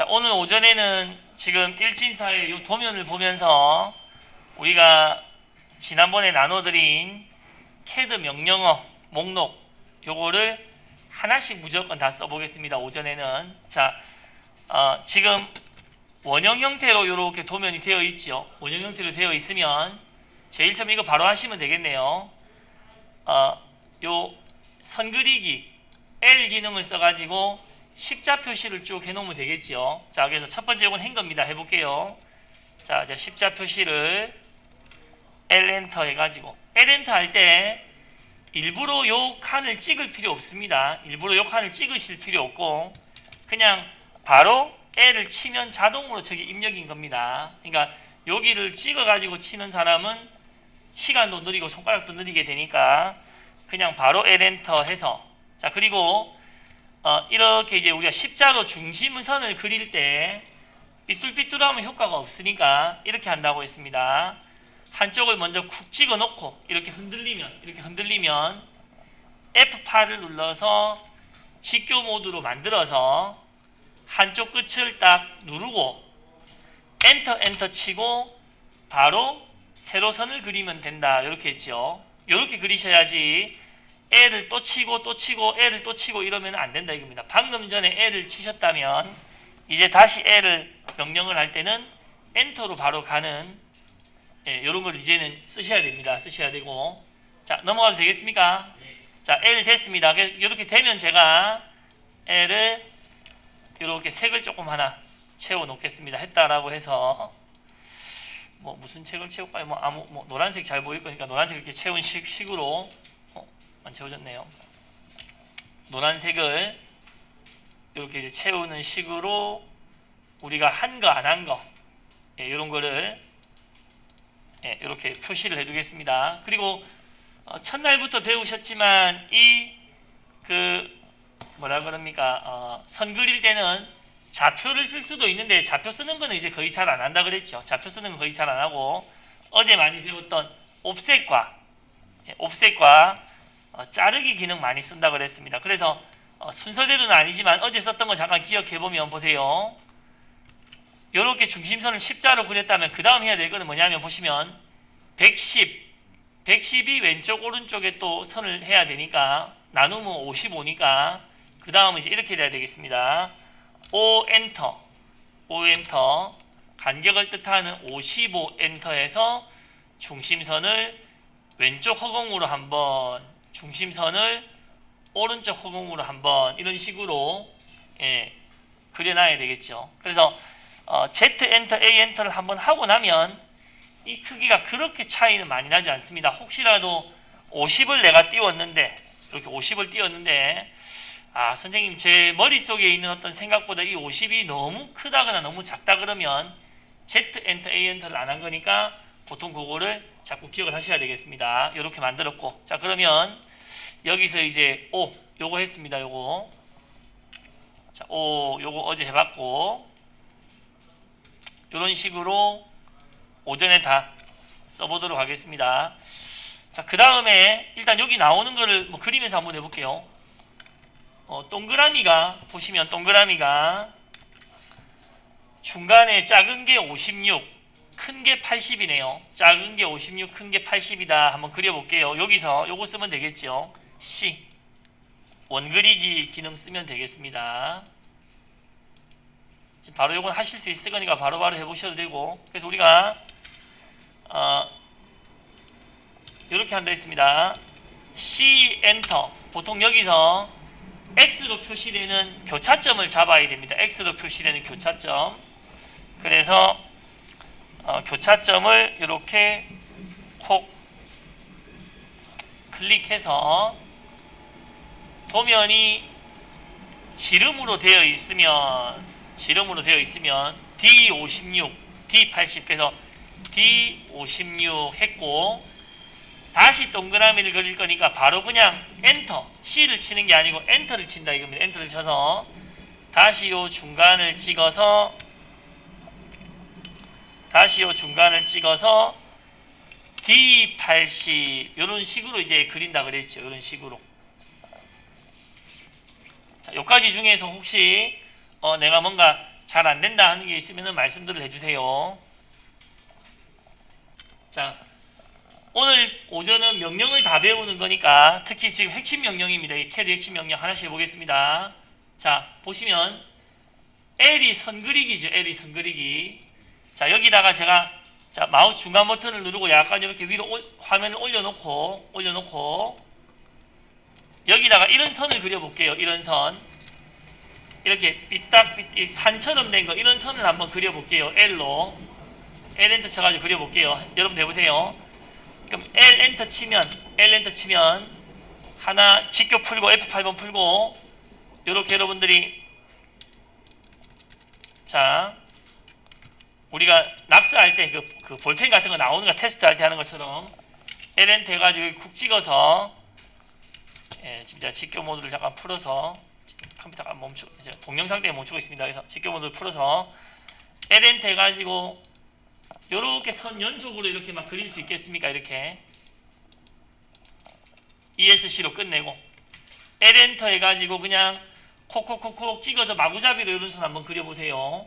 오늘 오전에는 지금 일진사의 이 도면을 보면서 우리가 지난번에 나눠드린 CAD 명령어 목록 요거를 하나씩 무조건 다 써보겠습니다. 오전에는. 자, 지금 원형 형태로 이렇게 도면이 되어 있죠. 원형 형태로 되어 있으면 제일 처음 이거 바로 하시면 되겠네요. 요 선 그리기 L 기능을 써가지고 십자 표시를 쭉 해놓으면 되겠죠. 자, 그래서 첫 번째 이건 한 겁니다. 해볼게요. 자, 이제 십자 표시를 L 엔터 해가지고 L 엔터 할 때 일부러 요 칸을 찍을 필요 없습니다. 일부러 요 칸을 찍으실 필요 없고 그냥 바로 L을 치면 자동으로 저기 입력인 겁니다. 그러니까 여기를 찍어가지고 치는 사람은 시간도 느리고 손가락도 느리게 되니까 그냥 바로 L 엔터 해서 자, 그리고 이렇게 이제 우리가 십자로 중심선을 그릴 때 삐뚤삐뚤하면 효과가 없으니까 이렇게 한다고 했습니다. 한쪽을 먼저 쿡 찍어 놓고 이렇게 흔들리면 F8을 눌러서 직교 모드로 만들어서 한쪽 끝을 딱 누르고 엔터 치고 바로 세로선을 그리면 된다. 이렇게 했죠. 이렇게 그리셔야지 L을 또 치고 L을 또 치고 이러면 안 된다 이겁니다. 방금 전에 L을 치셨다면 이제 다시 L을 명령을 할 때는 엔터로 바로 가는 이런 걸 이제는 쓰셔야 됩니다. 쓰셔야 되고 자, 넘어가도 되겠습니까? 네. 자, L 됐습니다. 이렇게 되면 제가 L을 이렇게 색을 조금 하나 채워 놓겠습니다. 했다라고 해서 뭐 무슨 색을 채울까요? 뭐 노란색 잘 보일 거니까 노란색 이렇게 채운 식으로 안 채워졌네요. 노란색을 이렇게 이제 채우는 식으로 우리가 한 거 안 한 거 이런 거를 이렇게 표시를 해두겠습니다. 그리고 첫날부터 배우셨지만 뭐라 그럽니까? 선 그릴 때는 좌표를 쓸 수도 있는데 좌표 쓰는 거는 이제 거의 잘 안 한다 그랬죠. 좌표 쓰는 건 거의 잘 안 하고 어제 많이 배웠던 옵셋과 자르기 기능 많이 쓴다 그랬습니다. 그래서 순서대로는 아니지만 어제 썼던 거 잠깐 기억해 보면 보세요. 이렇게 중심선을 십자로 그렸다면 그 다음 해야 될 거는 뭐냐면 보시면 110이 왼쪽 오른쪽에 또 선을 해야 되니까 나누면 55니까 그 다음은 이제 이렇게 돼야 되겠습니다. O 엔터 간격을 뜻하는 55 엔터에서 중심선을 왼쪽 허공으로 한번 중심선을 오른쪽 허공으로 한번 이런 식으로 그려놔야 되겠죠. 그래서 Z 엔터 A 엔터를 한번 하고 나면 이 크기가 그렇게 차이는 많이 나지 않습니다. 혹시라도 50을 내가 띄웠는데 이렇게 50을 띄웠는데 선생님 제 머릿속에 있는 어떤 생각보다 이 50이 너무 크다거나 너무 작다 그러면 Z 엔터 A 엔터를 안 한 거니까 보통 그거를 자꾸 기억을 하셔야 되겠습니다. 이렇게 만들었고 자, 그러면 여기서 이제 요거 했습니다. 요거 어제 해봤고 이런 식으로 오전에 다 써보도록 하겠습니다. 자, 그 다음에 일단 여기 나오는 거를 그림에서 한번 해볼게요. 동그라미가 보시면 동그라미가 중간에 작은 게 56, 큰 게 80이네요. 작은 게 56, 큰 게 80이다. 한번 그려볼게요. 여기서 요거 쓰면 되겠죠. C 원그리기 기능 쓰면 되겠습니다. 지금 바로 요건 하실 수 있을 거니까 바로바로 해보셔도 되고 그래서 우리가 이렇게 한다 했습니다. C 엔터 보통 여기서 X로 표시되는 교차점을 잡아야 됩니다. X로 표시되는 교차점 그래서 교차점을 이렇게 콕 클릭해서 도면이 지름으로 되어 있으면 D56, D80 그래서 D56 했고 다시 동그라미를 그릴 거니까 바로 그냥 엔터 C를 치는 게 아니고 엔터를 친다 이겁니다. 엔터를 쳐서 다시 요 중간을 찍어서 D80 이런 식으로 이제 그린다 그랬죠. 이런 식으로. 자, 요까지 중에서 혹시 내가 뭔가 잘 안 된다 하는 게 있으면 말씀들을 해주세요. 자, 오늘 오전은 명령을 다 배우는 거니까 특히 지금 핵심 명령입니다. 이 CAD 핵심 명령 하나씩 해보겠습니다. 자, 보시면 L이 선 그리기죠. L이 선 그리기. 자, 여기다가 제가 자 마우스 중간 버튼을 누르고 약간 이렇게 위로 화면을 올려놓고 여기다가 이런 선을 그려볼게요. 이런 선. 이렇게 삐딱 산처럼 된 거 이런 선을 한번 그려볼게요. L로. L 엔터 쳐가지고 그려볼게요. 여러분 해보세요. 그럼 L 엔터 치면 하나 직교 풀고 F8번 풀고 요렇게 여러분들이 자 우리가 낙서할 때 그 볼펜 같은 거 나오는 거 테스트 할 때 하는 것처럼 L 엔터 해가지고 쿡 찍어서 진짜 직교 모드를 잠깐 풀어서 컴퓨터가 이제 동영상 때문에 멈추고 있습니다. 그래서 직교 모드를 풀어서 L 엔터 해가지고 요렇게 선 연속으로 이렇게 막 그릴 수 있겠습니까? 이렇게 ESC로 끝내고 L 엔터 해가지고 그냥 콕콕콕콕 찍어서 마구잡이로 이런 선 한번 그려보세요.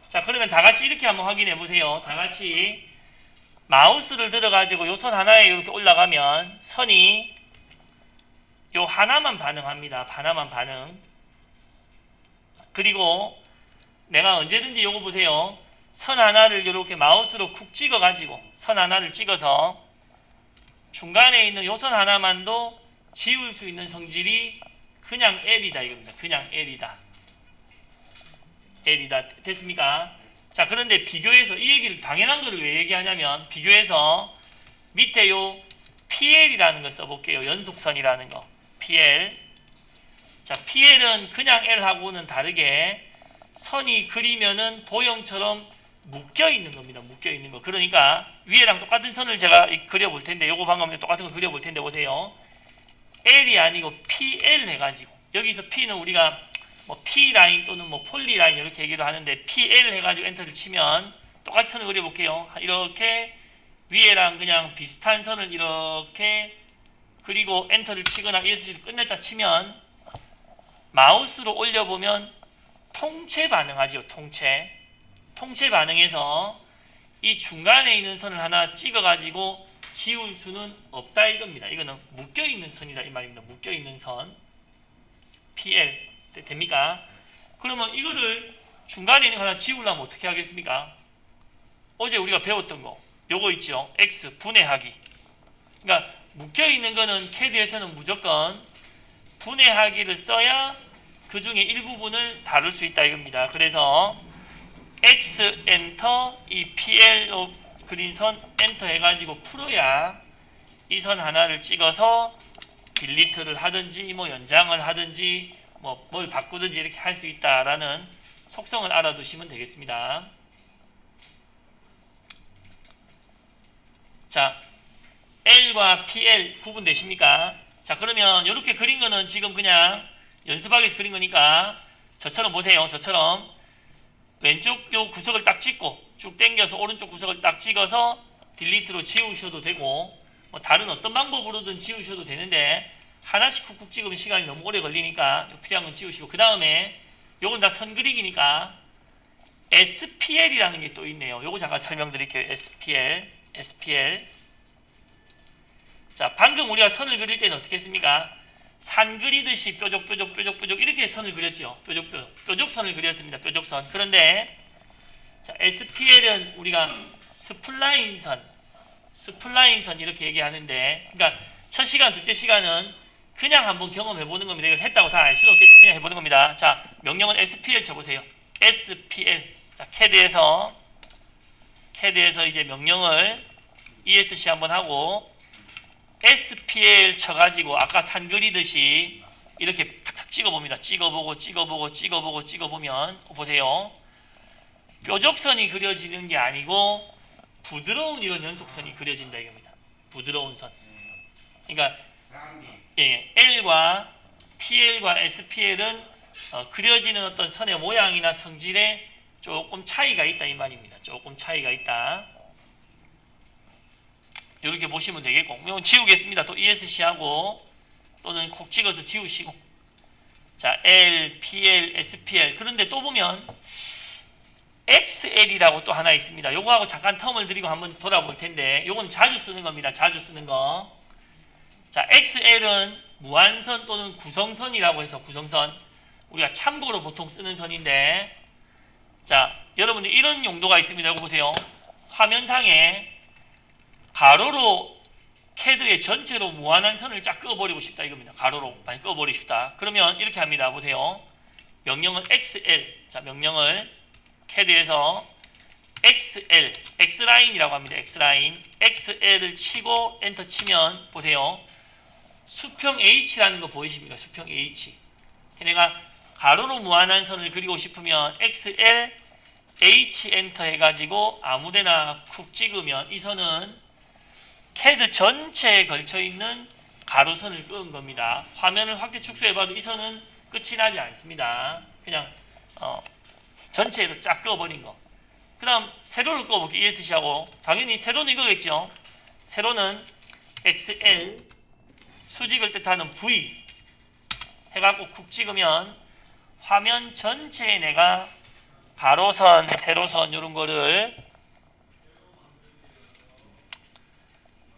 자, 그러면 다 같이 이렇게 한번 확인해 보세요. 다 같이 마우스를 들어가지고 요 선 하나에 이렇게 올라가면 선이 요 하나만 반응합니다. 하나만 반응. 그리고 내가 언제든지 요거 보세요. 선 하나를 이렇게 마우스로 쿡 찍어가지고 선 하나를 찍어서 중간에 있는 요 선 하나만도 지울 수 있는 성질이 그냥 L이다 이겁니다. 그냥 L이다. L이다. 됐습니까? 자, 그런데 비교해서 이 얘기를 당연한 거를 왜 얘기하냐면 비교해서 밑에 요 PL이라는 걸 써볼게요. 연속선이라는 거. PL. 자, PL은 그냥 L하고는 다르게 선이 그리면은 도형처럼 묶여 있는 겁니다. 묶여 있는 거. 그러니까 위에랑 똑같은 선을 제가 그려볼 텐데 요거 방금 똑같은 거 그려볼 텐데 보세요. L이 아니고 PL 해가지고 여기서 P는 우리가 뭐 P라인 또는 뭐 폴리라인 이렇게 얘기를 하는데 PL 해가지고 엔터를 치면 똑같이 선을 그려볼게요. 이렇게 위에랑 그냥 비슷한 선을 이렇게 그리고 엔터를 치거나 ESC를 끝냈다 치면 마우스로 올려보면 통체 반응하죠. 통체 반응해서 이 중간에 있는 선을 하나 찍어가지고 지울 수는 없다 이겁니다. 이거는 묶여있는 선이다 이 말입니다. 묶여있는 선 PL 됩니까? 그러면 이거를 중간에 있는 거 하나 지우려면 어떻게 하겠습니까? 어제 우리가 배웠던 거 요거 있죠. X 분해하기. 그러니까 묶여있는 거는 CAD에서는 무조건 분해하기를 써야 그 중에 일부분을 다룰 수 있다 이겁니다. 그래서 X 엔터 이 PL로 그린 선 엔터 해가지고 풀어야 이 선 하나를 찍어서 딜리트를 하든지 뭐 연장을 하든지 뭐 뭘 바꾸든지 이렇게 할 수 있다라는 속성을 알아두시면 되겠습니다. 자, L과 PL 구분되십니까? 자, 그러면 이렇게 그린 거는 지금 그냥 연습하기 위해서 그린 거니까 저처럼 보세요. 저처럼 왼쪽 요 구석을 딱 찍고 쭉 당겨서 오른쪽 구석을 딱 찍어서 딜리트로 지우셔도 되고 뭐 다른 어떤 방법으로든 지우셔도 되는데 하나씩 쿡쿡 찍으면 시간이 너무 오래 걸리니까 필요한 건 지우시고 그 다음에 요건 다 선 그리기니까 SPL이라는 게 또 있네요. 요거 잠깐 설명드릴게요. SPL. 자, 방금 우리가 선을 그릴 때는 어떻게 했습니까? 산 그리듯이 뾰족 이렇게 선을 그렸죠. 뾰족선을 그렸습니다. 뾰족선. 그런데 자, SPL은 우리가 스플라인선 이렇게 얘기하는데 그러니까 첫 시간, 둘째 시간은 그냥 한번 경험해 보는 겁니다. 이걸 했다고 다 알 수는 없겠죠. 그냥 해보는 겁니다. 자, 명령은 SPL 쳐보세요. SPL. 자, CAD에서 이제 명령을 ESC 한번 하고 SPL 쳐가지고 아까 산 그리듯이 이렇게 탁탁 찍어봅니다. 찍어보면 보세요. 뾰족선이 그려지는 게 아니고 부드러운 이런 연속선이 그려진다 이겁니다. 부드러운 선. 그러니까 L과 PL과 SPL은 그려지는 어떤 선의 모양이나 성질에 조금 차이가 있다 이 말입니다. 조금 차이가 있다. 이렇게 보시면 되겠고 이건 지우겠습니다. 또 ESC하고 또는 콕 찍어서 지우시고 자, L, PL, SPL. 그런데 또 보면 XL이라고 또 하나 있습니다. 요거하고 잠깐 텀을 드리고 한번 돌아볼 텐데, 요건 자주 쓰는 겁니다. 자주 쓰는 거. 자, XL은 무한선 또는 구성선이라고 해서 구성선. 우리가 참고로 보통 쓰는 선인데, 자, 여러분들 이런 용도가 있습니다. 이거 보세요. 화면상에 가로로 CAD의 전체로 무한한 선을 쫙 그어버리고 싶다 이겁니다. 가로로 많이 그어버리고 싶다. 그러면 이렇게 합니다. 보세요. 명령은 XL. 자, 명령을 CAD에서 XL, X라인이라고 합니다. X라인. XL을 치고 엔터 치면 보세요. 수평 H라는 거 보이십니까? 수평 H. 내가 가로로 무한한 선을 그리고 싶으면 XL, H 엔터 해가지고 아무데나 쿡 찍으면 이 선은 CAD 전체에 걸쳐있는 가로선을 그은 겁니다. 화면을 확대 축소해봐도 이 선은 끝이 나지 않습니다. 그냥 전체로 쫙 그어버린 거. 그 다음 세로를 그어볼게요. ESC하고 당연히 세로는 이거겠죠. 세로는 XL 수직을 뜻하는 V 해갖고 쿡 찍으면 화면 전체에 내가 가로선, 세로선 이런 거를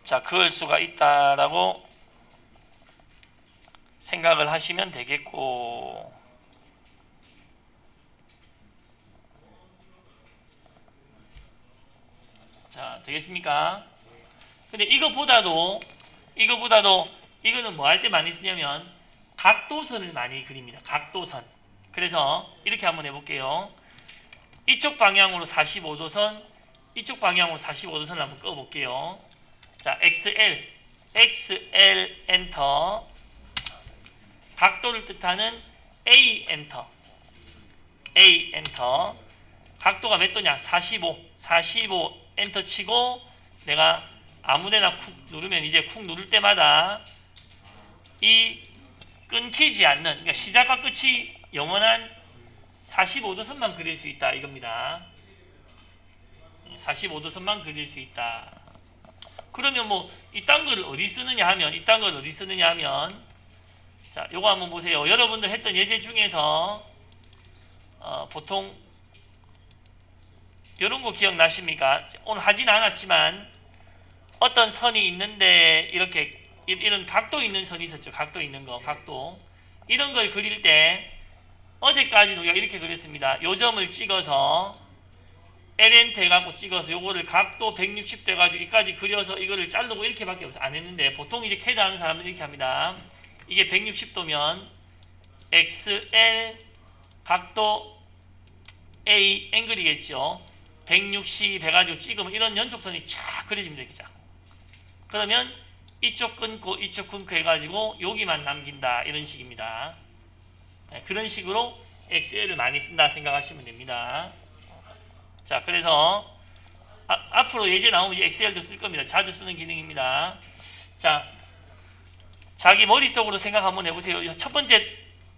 자 그을 수가 있다라고 생각을 하시면 되겠고, 자 되겠습니까? 근데 이거보다도 이거는 뭐 할 때 많이 쓰냐면 각도선을 많이 그립니다. 각도선. 그래서 이렇게 한번 해볼게요. 이쪽 방향으로 45도선, 이쪽 방향으로 45도선을 한번 그어볼게요. 자, XL 엔터. 각도를 뜻하는 A 엔터. A 엔터. 각도가 몇 도냐? 45 엔터 치고 내가 아무데나 쿡 누르면 이제 쿡 누를 때마다 이 끊기지 않는, 그러니까 시작과 끝이 영원한 45도선만 그릴 수 있다 이겁니다. 45도선만 그릴 수 있다. 그러면 뭐 이딴 걸 어디 쓰느냐 하면 자 요거 한번 보세요. 여러분들 했던 예제 중에서 보통 이런 거 기억나십니까? 오늘 하진 않았지만 어떤 선이 있는데 이렇게 이런 각도 있는 선이 있었죠. 각도 있는 거, 각도. 이런 걸 그릴 때 어제까지는 우리가 이렇게 그렸습니다. 요 점을 찍어서 LNT 해갖고 찍어서 요거를 각도 160도 해가지고 여기까지 그려서 이거를 자르고 이렇게밖에 안 했는데, 보통 이제 CAD 하는 사람은 이렇게 합니다. 이게 160도면 XL 각도 A 앵글이겠죠. 160 해가지고 찍으면 이런 연속선이 쫙 그려집니다. 이렇게 쫙. 그러면 이쪽 끊고 이쪽 끊고 해가지고 여기만 남긴다 이런 식입니다. 네, 그런 식으로 XL을 많이 쓴다 생각하시면 됩니다. 자, 그래서 앞으로 예제 나오면 이제 XL도 쓸 겁니다. 자주 쓰는 기능입니다. 자, 자기 머릿속으로 생각 한번 해보세요. 첫 번째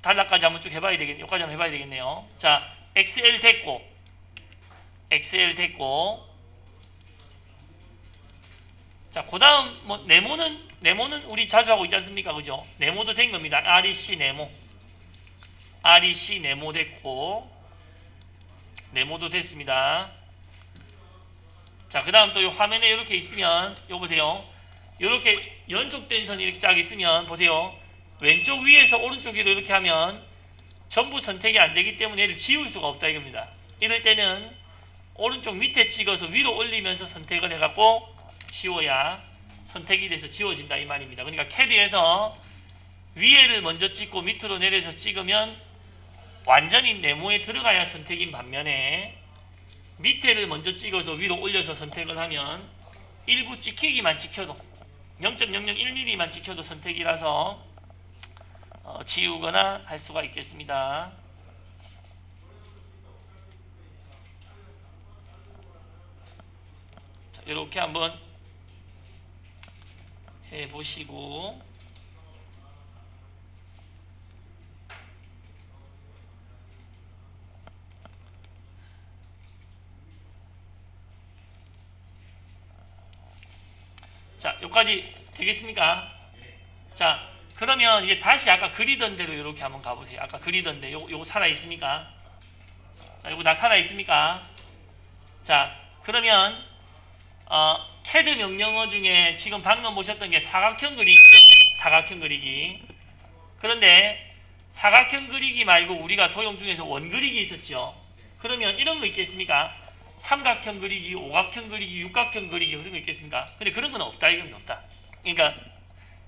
단락까지 한번 쭉 해봐야 되겠네요. 여기까지 한번 해봐야 되겠네요. 자, XL 됐고 자, 그 다음 뭐 네모는 우리 자주 하고 있지 않습니까? 그죠? 네모도 된 겁니다. REC 네모 됐고, 네모도 됐습니다. 자, 그 다음 또 이 화면에 이렇게 있으면 요 보세요. 이렇게 연속된 선이 이렇게 쫙 있으면 보세요. 왼쪽 위에서 오른쪽 위로 이렇게 하면 전부 선택이 안 되기 때문에 얘를 지울 수가 없다 이겁니다. 이럴 때는 오른쪽 밑에 찍어서 위로 올리면서 선택을 해갖고 지워야 선택이 돼서 지워진다 이 말입니다. 그러니까 CAD에서 위에를 먼저 찍고 밑으로 내려서 찍으면 완전히 네모에 들어가야 선택인 반면에 밑에를 먼저 찍어서 위로 올려서 선택을 하면 일부 찍히기만 찍혀도 0.001mm만 찍혀도 선택이라서 지우거나 할 수가 있겠습니다. 자, 이렇게 한번 해보시고, 자, 여기까지 되겠습니까? 자, 그러면 이제 다시 아까 그리던 대로 이렇게 한번 가보세요. 아까 그리던 데 요거 살아 있습니까? 자, 요거 다 살아 있습니까? 자, 그러면 CAD 명령어 중에 지금 방금 보셨던 게 사각형 그리기죠. 사각형 그리기. 그런데 사각형 그리기 말고 우리가 도형 중에서 원 그리기 있었죠. 그러면 이런 거 있겠습니까? 삼각형 그리기, 오각형 그리기, 육각형 그리기 그런 거 있겠습니까? 근데 그런 건 없다 이겁니다. 없다. 그러니까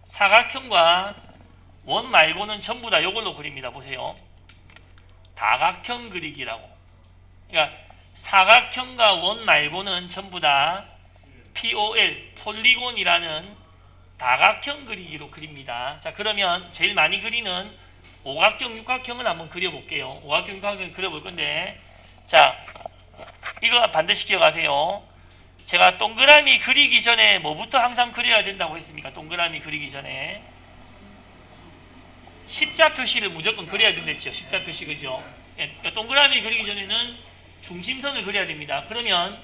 사각형과 원 말고는 전부 다 이걸로 그립니다. 보세요. 다각형 그리기라고. 그러니까 사각형과 원 말고는 전부 다 POL, 폴리곤이라는 다각형 그리기로 그립니다. 자, 그러면 제일 많이 그리는 오각형, 육각형을 한번 그려볼게요. 오각형, 육각형 그려볼 건데, 자, 이거 반드시 기억하세요. 제가 동그라미 그리기 전에 뭐부터 항상 그려야 된다고 했습니까? 동그라미 그리기 전에 십자 표시를 무조건 그려야 된댔죠. 십자 표시, 그죠? 예, 동그라미 그리기 전에는 중심선을 그려야 됩니다. 그러면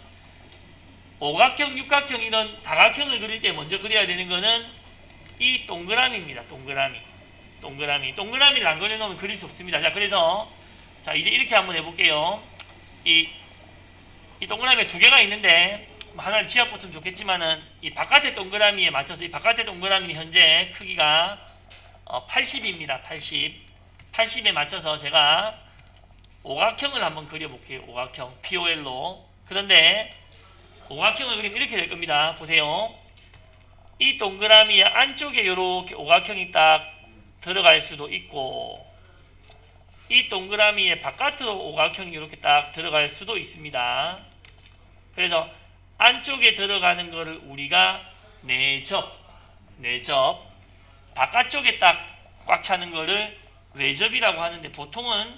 오각형, 육각형 이런 다각형을 그릴 때 먼저 그려야 되는 거는 이 동그라미입니다. 동그라미를 안 그려놓으면 그릴 수 없습니다. 자, 그래서 자, 이제 이렇게 한번 해볼게요. 이 동그라미에 두 개가 있는데 하나를 지어봤으면 좋겠지만은 이 바깥의 동그라미에 맞춰서 이 바깥의 동그라미는 현재 크기가 80입니다. 80에 맞춰서 제가 오각형을 한번 그려볼게요. 오각형 POL로. 그런데 오각형을 그리면 이렇게 될 겁니다. 보세요. 이 동그라미 안쪽에 이렇게 오각형이 딱 들어갈 수도 있고, 이 동그라미의 바깥으로 오각형이 이렇게 딱 들어갈 수도 있습니다. 그래서 안쪽에 들어가는 거를 우리가 내접, 바깥쪽에 딱 꽉 차는 거를 외접이라고 하는데, 보통은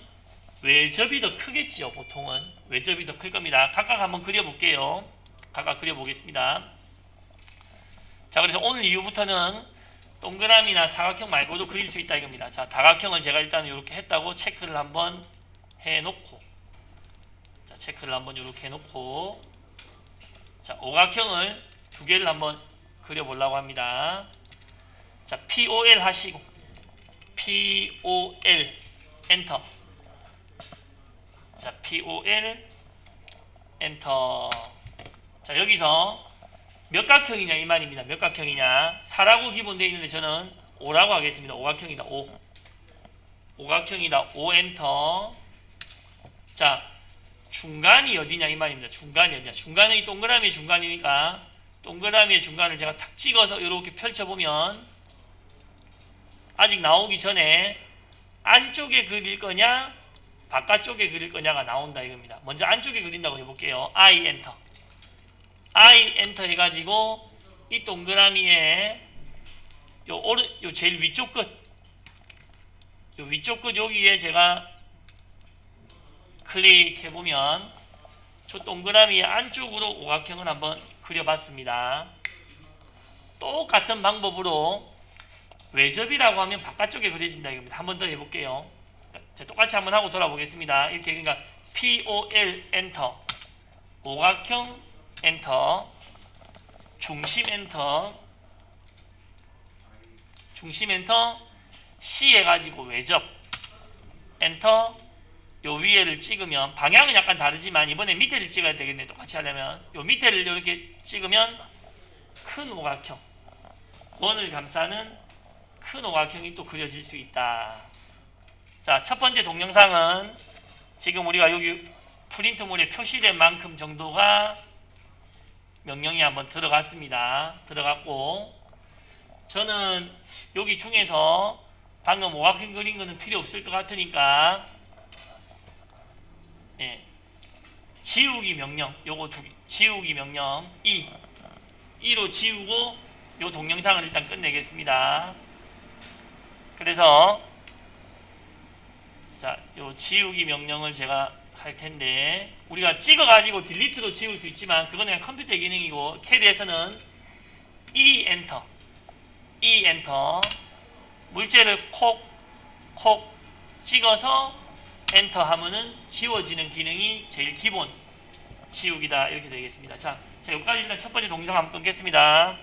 외접이 더 크겠지요. 보통은 외접이 더 클 겁니다. 각각 한번 그려볼게요. 각각 그려보겠습니다. 자, 그래서 오늘 이후부터는 동그라미나 사각형 말고도 그릴 수 있다 이겁니다. 자, 다각형을 제가 일단 이렇게 했다고 체크를 한번 해놓고, 자, 체크를 한번 이렇게 해놓고, 자, 오각형을 두 개를 한번 그려보려고 합니다. 자, POL 하시고, POL 엔터. 자, POL 엔터. 자, 여기서 몇 각형이냐 이 말입니다. 몇 각형이냐. 4라고 기본되어 있는데 저는 5라고 하겠습니다. 오각형이다. 5. 오각형이다. 5 엔터. 자, 중간이 어디냐 이 말입니다. 중간이 어디냐. 중간은 이 동그라미의 중간이니까 동그라미의 중간을 제가 탁 찍어서 이렇게 펼쳐보면 아직 나오기 전에 안쪽에 그릴 거냐 바깥쪽에 그릴 거냐가 나온다 이겁니다. 먼저 안쪽에 그린다고 해볼게요. I 엔터. I 엔터 해가지고 이 동그라미에 요 제일 위쪽 끝, 요 위쪽 끝 여기에 제가 클릭해보면 저 동그라미의 안쪽으로 오각형을 한번 그려봤습니다. 똑같은 방법으로 외접이라고 하면 바깥쪽에 그려진다 이겁니다. 한번 더 해볼게요. 자, 똑같이 한번 하고 돌아보겠습니다. 이렇게 그러니까 POL 엔터, 오각형 엔터, 중심 엔터, C 해가지고 외접 엔터. 요 위에를 찍으면 방향은 약간 다르지만 이번에 밑에를 찍어야 되겠네. 똑같이 하려면 요 밑에를 이렇게 찍으면 큰 오각형, 원을 감싸는 큰 오각형이 또 그려질 수 있다. 자, 첫 번째 동영상은 지금 우리가 여기 프린트물에 표시된 만큼 정도가 명령이 한번 들어갔습니다. 들어갔고, 저는 여기 중에서 방금 오각형 그린 거는 필요 없을 것 같으니까 지우기 명령, 요거 지우기 명령 2로 지우고 요 동영상을 일단 끝내겠습니다. 그래서 자, 요 지우기 명령을 제가 할 텐데, 우리가 찍어 가지고 딜리트로 지울 수 있지만 그거는 그냥 컴퓨터 기능이고, CAD에서는 E 엔터 물체를 콕 찍어서 엔터 하면은 지워지는 기능이 제일 기본 지우기다 이렇게 되겠습니다. 자, 여기까지 일단 첫 번째 동영상 한번 끊겠습니다.